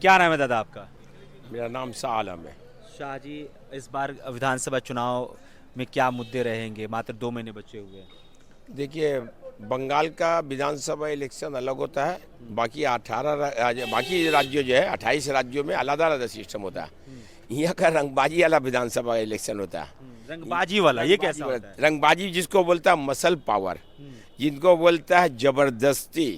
क्या नाम है दादा आपका? मेरा नाम शाह आलम है। शाह जी, इस बार विधानसभा चुनाव में क्या मुद्दे रहेंगे? मात्र 2 महीने बचे हुए हैं। देखिए, बंगाल का विधानसभा इलेक्शन अलग होता है। बाकी 18 बाकी राज्यों जो है 28 राज्यों में अलग अलग सिस्टम होता है। यहाँ का रंगबाजी वाला विधानसभा इलेक्शन होता है। रंगबाजी वाला ये कैसा रंगबाजी होता है? रंगबाजी जिसको बोलता है मसल पावर, हम्म, जिनको बोलता है जबरदस्ती।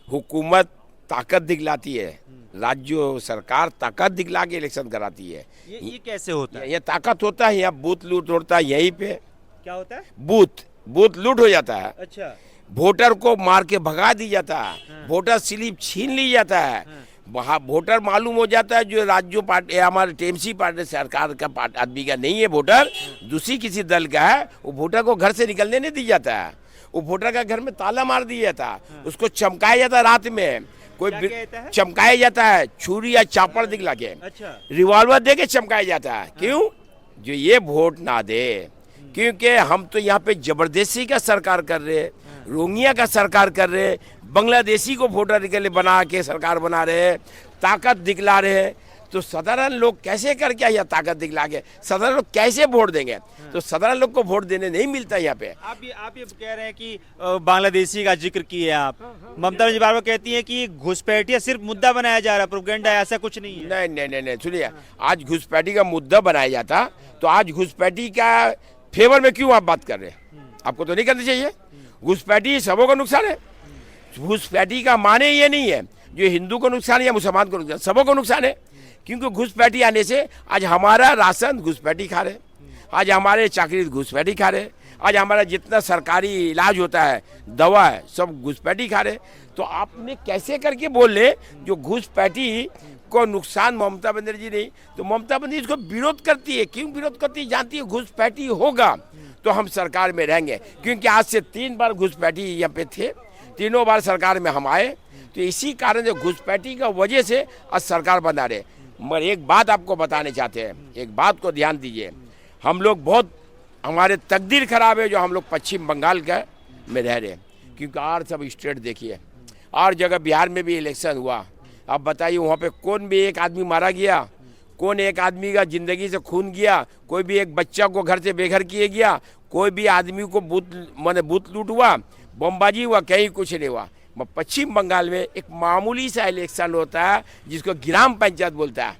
हुकूमत ताकत दिखलाती है, राज्य सरकार ताकत दिखला के इलेक्शन कराती है। ये कैसे होता है? ये ताकत होता है, यहाँ बूथ लूट होता है। यहीं पे क्या होता है? बूथ बूथ लूट हो जाता है। अच्छा। वोटर को मार के भगा दी जाता है। हाँ। वोटर स्लिप छीन ली जाता है। हाँ। वहाँ वोटर मालूम हो जाता है जो राज्य पार्टी हमारे टीएमसी पार्टी सरकार का आदमी का नहीं है, वोटर दूसरी किसी दल का है। वो वोटर को घर से निकलने नहीं दी जाता है। वो वोटर का घर में ताला मार दिया जाता है। हाँ। उसको चमकाया जाता है रात में। कोई क्या कहता है? चमकाया जाता है, छुरी या चापड़ दिखला के, अच्छा। रिवॉल्वर दे के चमकाया जाता है। क्यों? जो ये वोट ना दे, क्योंकि हम तो यहाँ पे जबरदस्ती का सरकार कर रहे, रोहिंग्या का सरकार कर रहे, बांग्लादेशी को वोटर के लिए बना के सरकार बना रहे, ताकत दिखला रहे। तो साधारण लोग कैसे करके यह ताकत दिखला के साधारण लोग कैसे वोट देंगे? तो साधारण लोग को वोट देने नहीं मिलता यहाँ पे। आप ये कह रहे हैं कि बांग्लादेशी का जिक्र किए आप। ममता बनर्जी बार बार कहती हैं कि घुसपैठिया सिर्फ मुद्दा बनाया जा रहा है, प्रोपेगेंडा है, ऐसा कुछ नहीं है। नहीं नहीं नहीं नहीं, सुनिए, आज घुसपैठी का मुद्दा बनाया जाता तो आज घुसपैठी का फेवर में क्यों आप बात कर रहे हैं? आपको तो नहीं करनी चाहिए। घुसपैठी सबों को नुकसान है। घुसपैठी का माने ये नहीं है जो हिंदू को नुकसान है या मुसलमान को नुकसान, सबों को नुकसान है। क्योंकि घुसपैठी आने से आज हमारा राशन घुसपैठी खा रहे, आज हमारे चाकरी घुसपैठी खा रहे, आज हमारा जितना सरकारी इलाज होता है, दवा है, सब घुसपैठी खा रहे। तो आपने कैसे करके बोल ले जो घुसपैठी को नुकसान ममता बनर्जी नहीं? तो ममता बनर्जी इसको विरोध करती है। क्यों विरोध करती है? जानती है घुसपैठी होगा तो हम सरकार में रहेंगे। क्योंकि आज से 3 बार घुसपैठी यहाँ पे थे, तीनों बार सरकार में हम आए। तो इसी कारण से घुसपैठी का वजह से आज सरकार बना रहे। मगर एक बात आपको बताने चाहते हैं, एक बात को ध्यान दीजिए। हम लोग बहुत, हमारे तकदीर खराब है जो हम लोग पश्चिम बंगाल का में रह रहे हैं। क्योंकि और सब स्टेट देखिए, और जगह बिहार में भी इलेक्शन हुआ। अब बताइए वहाँ पे कौन भी एक आदमी मारा गया? कौन एक आदमी का जिंदगी से खून गया? कोई भी एक बच्चा को घर से बेघर किए गया? कोई भी आदमी को बूथ लूट हुआ, बमबाजी हुआ? कहीं कुछ नहीं हुआ। पश्चिम बंगाल में एक मामूली सा इलेक्शन होता है जिसको ग्राम पंचायत बोलता है,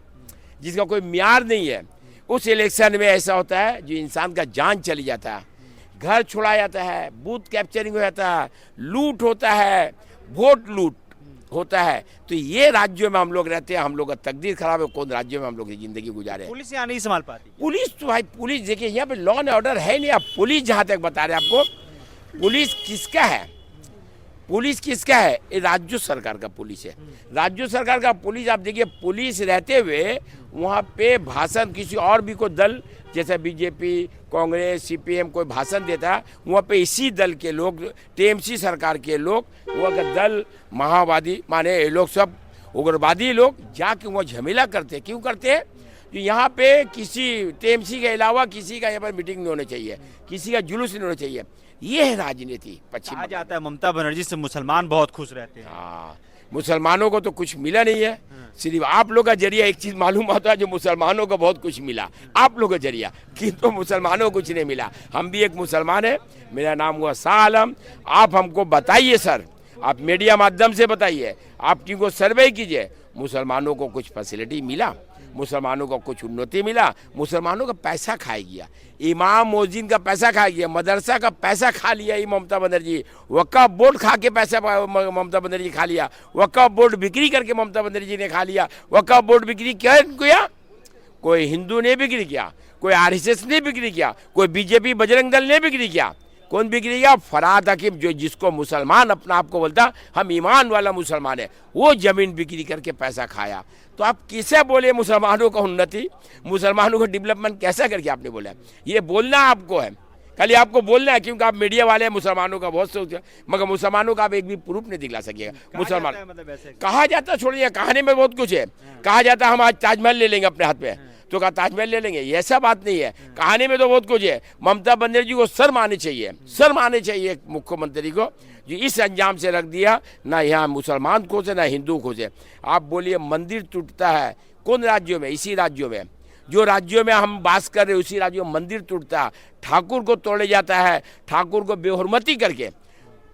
जिसका कोई म्यार नहीं है। उस इलेक्शन में ऐसा होता है जो इंसान का जान चली जाता है, घर छुड़ाया जाता है, बूथ कैप्चरिंग हो जाता है, लूट होता है, वोट लूट होता है। तो ये राज्यों में हम लोग रहते हैं। हम लोग का तकदीर खराब है, कौन राज्यों में हम लोग की जिंदगी गुजारे। पुलिस यहाँ नहीं संभाल पाती। पुलिस तो भाई, पुलिस देखिए यहाँ पे लॉ एंड ऑर्डर है नहीं। आप पुलिस जहाँ तक बता रहे हैं आपको, पुलिस किसका है? पुलिस किसका है? ये राज्य सरकार का पुलिस है। राज्य सरकार का पुलिस आप देखिए, पुलिस रहते हुए वहाँ पे भाषण किसी और भी कोई दल जैसे बीजेपी, कांग्रेस, सीपीएम कोई भाषण देता है, वहाँ पे इसी दल के लोग, टीएमसी सरकार के लोग, वहाँ का दल महावादी माने ये लोग सब उग्रवादी लोग जाके वहाँ झमेला करते। क्यों करते हैं? कि यहाँ पे किसी टीएमसी के अलावा किसी का यहाँ पर मीटिंग नहीं होना चाहिए, किसी का जुलूस नहीं होना चाहिए। ये है राजनीति पश्चिम। कहा जाता है ममता बनर्जी से मुसलमान बहुत खुश रहते हैं। हाँ, मुसलमानों को तो कुछ मिला नहीं है। सिर्फ आप लोग का जरिया एक चीज मालूम होता है जो मुसलमानों को बहुत कुछ मिला, आप लोग का जरिया, किंतु मुसलमानों को कुछ नहीं मिला। हम भी एक मुसलमान है, मेरा नाम हुआ शाह आलम। आप हमको बताइए सर, आप मीडिया माध्यम से बताइए, आप किनको सर्वे कीजिए, मुसलमानों को कुछ फैसिलिटी मिला? मुसलमानों को कुछ उन्नति मिला? मुसलमानों का पैसा खा गया, इमाम मौजिन का पैसा खा गया, मदरसा का पैसा खा लिया ये ममता बनर्जी, वक्फ बोर्ड खा के पैसा ममता बनर्जी खा लिया, वक्फ बोर्ड बिक्री करके ममता बनर्जी ने खा लिया। वक्फ बोर्ड बिक्री क्या किया? कोई हिंदू ने बिक्री किया, कोई आरएसएस ने बिक्री किया, कोई बीजेपी बजरंग दल ने बिक्री किया। कौन बिक्री किया? फराद हकीम, जो जिसको मुसलमान अपना आपको बोलता हम ईमान वाला मुसलमान है, वो जमीन बिक्री करके पैसा खाया। तो आप किसे बोले मुसलमानों का उन्नति, मुसलमानों का डेवलपमेंट कैसा करके आपने बोला? ये बोलना आपको है, खाली आपको बोलना है, क्योंकि आप मीडिया वाले हैं। मुसलमानों का बहुत सोच, मगर मुसलमानों का आप एक भी प्रूफ नहीं दिखला सकेगा। मुसलमान कहा जाता, छोड़िए, कहानी में बहुत कुछ है। कहा जाता हम आज ताजमहल ले लेंगे अपने हाथ में, तो कहा ताजमहल ले लेंगे, ये ऐसा बात नहीं है। कहानी में तो बहुत कुछ है। ममता बनर्जी को शर्म आनी चाहिए, शर्म आनी चाहिए मुख्यमंत्री को, जो इस अंजाम से रख दिया, ना यहाँ मुसलमान खुश है ना हिंदू खुश है। आप बोलिए मंदिर टूटता है कौन राज्यों में? इसी राज्यों में, जो राज्यों में हम बास कर रहे उसी राज्यों में मंदिर टूटता है, ठाकुर को तोड़े जाता है, ठाकुर को बेहुरमती करके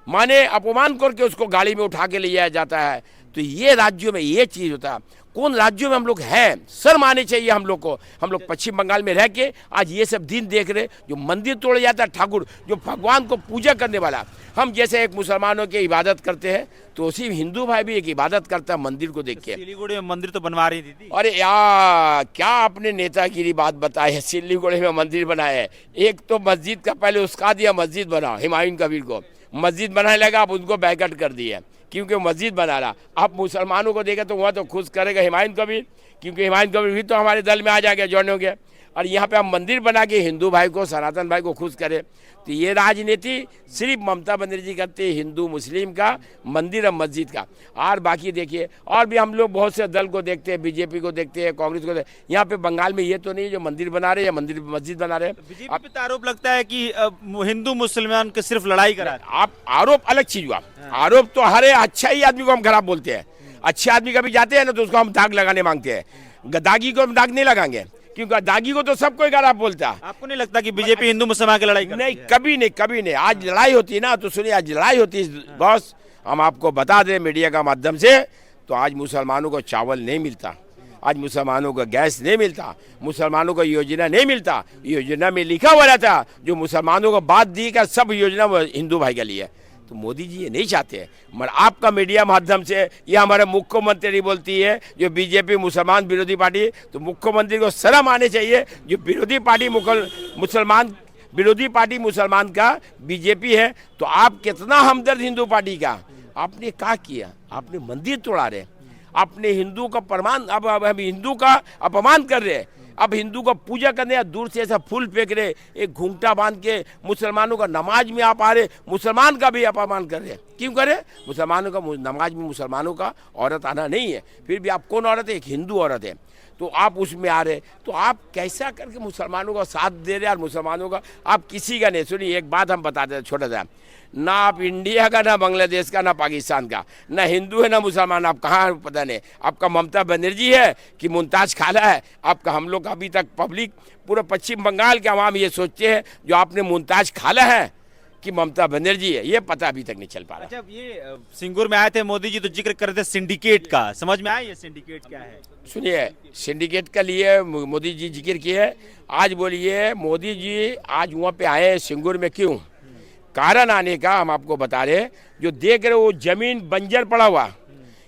माने अपमान करके उसको गाड़ी में उठा के ले जाया जाता है। तो ये राज्यों में ये चीज़ होता है। कौन राज्यों में हम लोग हैं? शर्म आनी चाहिए हम लोग को। हम लोग पश्चिम बंगाल में रह के आज ये सब दिन देख रहे, जो मंदिर तोड़े जाता है, ठाकुर जो भगवान को पूजा करने वाला। हम जैसे एक मुसलमानों की इबादत करते हैं तो उसी हिंदू भाई भी एक इबादत करता है मंदिर को देख के। सिलीगुड़ी में मंदिर तो बनवा रही थी। अरे यार क्या आपने नेतागिरी बात बताई है। सिलीगुड़ी में मंदिर बनाए है, एक तो मस्जिद का पहले उसका दिया, मस्जिद बना, हुमायूं कबीर को मस्जिद बनाने लगा, आप उनको बैकआउट कर दिए क्योंकि मस्जिद बना रहा। आप मुसलमानों को देखें तो वहाँ तो खुश करेगा हुमायूं कबीर, क्योंकि हुमायूं कबीर भी तो हमारे दल में आ जाएगा, ज्वाइन हो गया। और यहाँ पे हम मंदिर बना के हिंदू भाई को, सनातन भाई को खुश करें। तो ये राजनीति सिर्फ ममता बनर्जी करते हैं, हिंदू मुस्लिम का, मंदिर और मस्जिद का। और बाकी देखिए और भी हम लोग बहुत से दल को देखते हैं, बीजेपी को देखते हैं, कांग्रेस को देखते हैं। यहाँ पे बंगाल में ये तो नहीं जो मंदिर बना रहे या मंदिर मस्जिद बना रहे। बीजेपी पे तो आरोप लगता है कि हिंदू मुसलमान के सिर्फ लड़ाई करा। आप आरोप अलग चीज हुआ, आरोप तो हर अच्छा ही आदमी को हम खराब बोलते हैं। अच्छे आदमी कभी जाते हैं ना तो उसको हम दाग लगाने मांगते हैं, दागी को हम दाग नहीं लगाएंगे क्योंकि दागी को तो सबको ही खराब बोलता है। आपको नहीं लगता कि बीजेपी हिंदू मुसलमान की लड़ाई नहीं, कभी नहीं, कभी नहीं। आज लड़ाई होती है ना तो सुनिए, आज लड़ाई होती है बॉस, हम आपको बता दें मीडिया का माध्यम से, तो आज मुसलमानों को चावल नहीं मिलता, आज मुसलमानों को गैस नहीं मिलता, मुसलमानों को योजना नहीं मिलता। योजना में लिखा हुआ रहता जो मुसलमानों को बात दी का सब योजना हिंदू भाई के लिए। तो मोदी जी ये नहीं चाहते हैं, मगर आपका मीडिया माध्यम से ये हमारे मुख्यमंत्री बोलती है जो बीजेपी मुसलमान विरोधी पार्टी, तो मुख्यमंत्री को शर्म आने चाहिए। जो विरोधी पार्टी मुसलमान विरोधी पार्टी मुसलमान का बीजेपी है, तो आप कितना हमदर्द हिंदू पार्टी का। आपने क्या किया? आपने मंदिर तोड़ा रहे, आपने हिंदू का प्रमाण, अब हम हिंदू का अपमान कर रहे हैं। अब हिंदू को पूजा करने या दूर से ऐसा फूल फेंक रहे, एक घूंघटा बांध के मुसलमानों का नमाज में आप आ रहे, मुसलमान का भी अपमान कर रहे। क्यों करे? मुसलमानों का नमाज में मुसलमानों का औरत आना नहीं है, फिर भी आप कौन औरत है? एक हिंदू औरत है, तो आप उसमें आ रहे। तो आप कैसा करके मुसलमानों का साथ दे रहे और मुसलमानों का आप किसी का नहीं। सुनिए एक बात हम बताते हैं छोटा सा, ना आप इंडिया का, ना बांग्लादेश का, ना पाकिस्तान का, ना हिंदू है ना मुसलमान, आप कहाँ पता नहीं। आपका ममता बनर्जी है कि मुमताज खाला है? आपका हम लोग अभी तक पब्लिक पूरा पश्चिम बंगाल के अवाम ये सोचते हैं जो आपने मुमताज खाला है कि ममता बनर्जी है, ये पता अभी तक नहीं चल पा रहा। अच्छा, ये सिंगूर में आए थे मोदी जी तो जिक्र कर रहे थे सिंडिकेट का, समझ में आया ये सिंडिकेट क्या है? सुनिए, सिंडिकेट का लिए मोदी जी जिक्र किए। आज बोलिए मोदी जी आज वहाँ पे आए सिंगूर में, क्यों? कारण आने का हम आपको बता रहे। जो देख रहे वो जमीन बंजर पड़ा हुआ,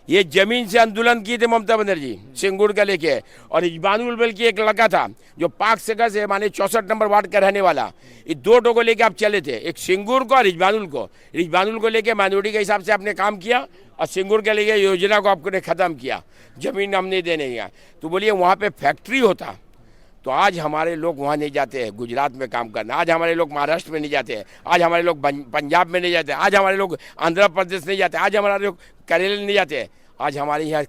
ये जमीन से आंदोलन किए थे ममता बनर्जी सिंगूर का लेके। और रिजवानुल बल की एक लड़का था जो पाक सगा से माने 64 नंबर वार्ड का रहने वाला, ये दो टो को लेके आप चले थे, एक सिंगूर को और रिजवानुल को। रिजवानुल को लेके माइनॉरिटी के हिसाब से आपने काम किया और सिंगूर के लेके योजना को आपने ख़त्म किया, जमीन हम नहीं देने गया। तो बोलिए वहाँ पे फैक्ट्री होता तो आज हमारे लोग वहाँ नहीं जाते हैं गुजरात में काम करना, आज हमारे लोग महाराष्ट्र में नहीं जाते हैं, आज हमारे लोग पंजाब में नहीं जाते, आज हमारे लोग आंध्र प्रदेश नहीं जाते, आज हमारे लोग केरल नहीं जाते, आज हमारे यहाँ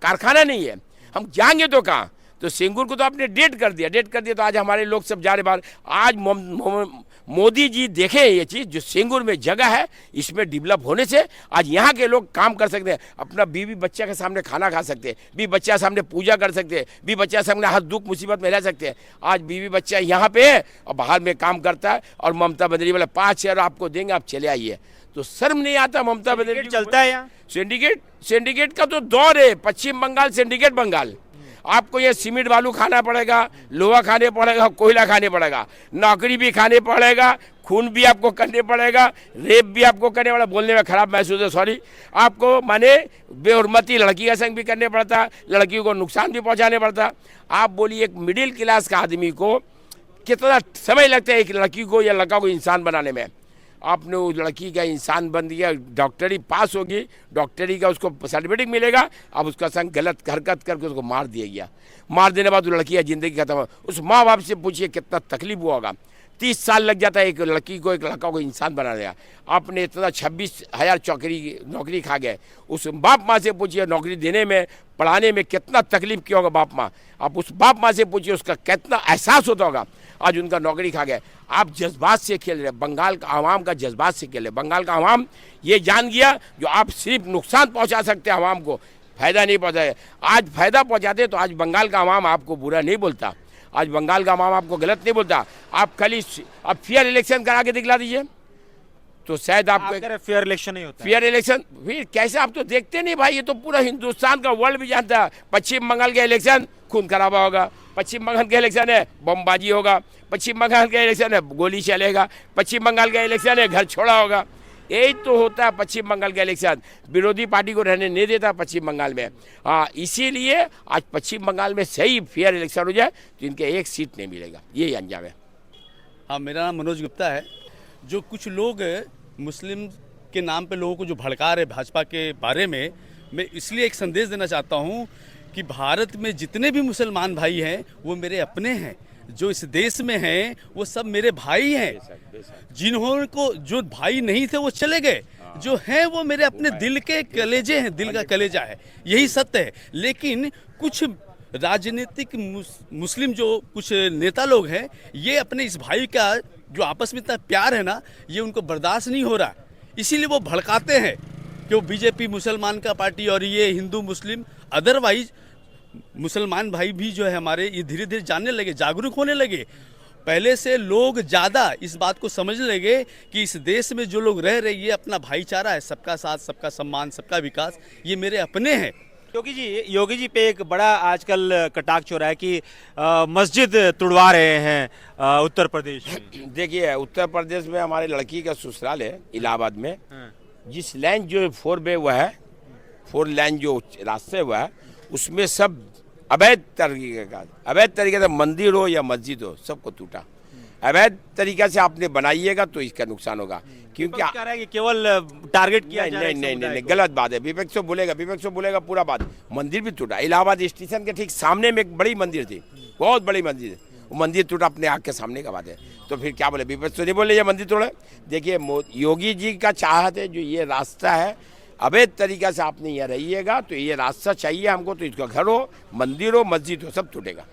कारखाना नहीं है, हम जाएंगे तो कहाँ? तो सिंगूर को तो आपने डेट कर दिया तो आज हमारे लोग सब जा रहे बाहर। आज मोदी जी देखे ये चीज़ जो सिंगूर में जगह है, इसमें डेवलप होने से आज यहाँ के लोग काम कर सकते हैं, अपना बीवी बच्चा के सामने खाना खा सकते हैं, बीवी बच्चा सामने पूजा कर सकते हैं, बीवी बच्चा सामने हर दुख मुसीबत में रह सकते हैं। आज बीवी बच्चा यहाँ पे है और बाहर में काम करता है, और ममता बनर्जी वाला 5 शेयर आपको देंगे, आप चले आइए। तो शर्म नहीं आता ममता बनर्जी? चलता है यहाँ सिंडिकेट का तो दौर है, पश्चिम बंगाल सिंडिकेट बंगाल। आपको ये सीमेंट बालू खाना पड़ेगा, लोहा खाने पड़ेगा, कोयला खाने पड़ेगा, नौकरी भी खाने पड़ेगा, खून भी आपको करने पड़ेगा, रेप भी आपको करने पड़ेगा। बोलने में खराब महसूस है, सॉरी। आपको माने बेहुरमती लड़की का संग भी करने पड़ता, लड़की को नुकसान भी पहुंचाने पड़ता। आप बोलिए एक मिडिल क्लास का आदमी को कितना समय लगता है एक लड़की को या लड़का को इंसान बनाने में? आपने उस लड़की का इंसान बन दिया, डॉक्टरी पास होगी, डॉक्टरी का उसको सर्टिफिकेट मिलेगा, अब उसका संग गलत हरकत करके उसको मार दिया गया। मार देने के बाद वो लड़की का ज़िंदगी खत्म हो। उस माँ बाप से पूछिए कितना तकलीफ हुआ होगा। 30 साल लग जाता है एक लड़की को, एक लड़का को इंसान बना दिया। आपने इतना 26,000 नौकरी खा गए। उस बाप माँ से पूछिए नौकरी देने में, पढ़ाने में कितना तकलीफ किया होगा बाप माँ। आप उस बाप माँ से पूछिए उसका कितना एहसास होता होगा। आज उनका नौकरी खा गए। आप जज्बात से खेल रहे, बंगाल का आवाम का जज्बात से खेल रहे। बंगाल का आवाम ये जान गया जो आप सिर्फ नुकसान पहुँचा सकते हैं आवाम को, फायदा नहीं पहुँचाए। आज फायदा पहुँचाते तो आज बंगाल का आवाम आपको बुरा नहीं बोलता, आज बंगाल का आवाम आपको गलत नहीं बोलता। आप खाली अब फेयर इलेक्शन करा के दिखला दीजिए तो शायद आपको फेयर इलेक्शन नहीं होता। फेयर इलेक्शन फिर कैसे? आप तो देखते नहीं भाई, ये तो पूरा हिंदुस्तान का वर्ल्ड भी जानता है। पश्चिम बंगाल का इलेक्शन खून खराबा होगा, पश्चिम बंगाल का इलेक्शन है बमबाजी होगा, पश्चिम बंगाल का इलेक्शन है गोली चलेगा, पश्चिम बंगाल का इलेक्शन है घर छोड़ा होगा। यही तो होता है पश्चिम बंगाल का इलेक्शन। विरोधी पार्टी को रहने नहीं देता पश्चिम बंगाल में। हाँ, इसीलिए आज पश्चिम बंगाल में सही फेयर इलेक्शन हो जाए तो इनके एक सीट नहीं मिलेगा, यही अंजाम है। हाँ, मेरा नाम मनोज गुप्ता है। जो कुछ लोग मुस्लिम के नाम पे लोगों को जो भड़का रहे भाजपा के बारे में, मैं इसलिए एक संदेश देना चाहता हूँ कि भारत में जितने भी मुसलमान भाई हैं वो मेरे अपने हैं। जो इस देश में हैं वो सब मेरे भाई हैं। जिन्होंने को जो भाई नहीं थे वो चले गए, जो हैं वो मेरे अपने दिल के कलेजे हैं, दिल का कलेजा है, यही सत्य है। लेकिन कुछ राजनीतिक मुस्लिम जो कुछ नेता लोग हैं, ये अपने इस भाई का जो आपस में इतना प्यार है ना, ये उनको बर्दाश्त नहीं हो रहा, इसीलिए वो भड़काते हैं कि वो बीजेपी मुसलमान का पार्टी और ये हिंदू मुस्लिम। अदरवाइज मुसलमान भाई भी जो है हमारे, ये धीरे धीरे जानने लगे, जागरूक होने लगे। पहले से लोग ज़्यादा इस बात को समझने लगे कि इस देश में जो लोग रह रहे, ये अपना भाईचारा है, सबका साथ, सबका सम्मान, सबका विकास, ये मेरे अपने हैं। योगी जी पे एक बड़ा आजकल कटाक्ष हो रहा है कि मस्जिद तुड़वा रहे हैं उत्तर प्रदेश में। देखिए, उत्तर प्रदेश में हमारे लड़की का ससुराल है इलाहाबाद में। जिस लाइन जो 4 वे हुआ है, 4 लाइन जो रास्ते हुआ है, उसमें सब अवैध तरीके से मंदिर हो या मस्जिद हो सबको टूटा। अवैध तरीके से आपने बनाइएगा तो इसका नुकसान होगा, क्योंकि कह रहा है कि केवल टारगेट किया जा रहा है। नहीं, गलत बात है। विपक्ष बोलेगा पूरा बात। मंदिर भी टूटा। इलाहाबाद स्टेशन के ठीक सामने में एक बड़ी मंदिर थी, बहुत बड़ी मंदिर है, वो मंदिर टूटा अपने आँख के सामने का बात है। तो फिर क्या बोले, विपक्ष तो नहीं बोले ये मंदिर तोड़े। देखिए, योगी जी का चाहत है जो ये रास्ता है अवैध तरीका से आपने यहाँ रहिएगा तो ये रास्ता चाहिए हमको, तो इसका घर हो, मंदिर हो, मस्जिद हो, सब टूटेगा।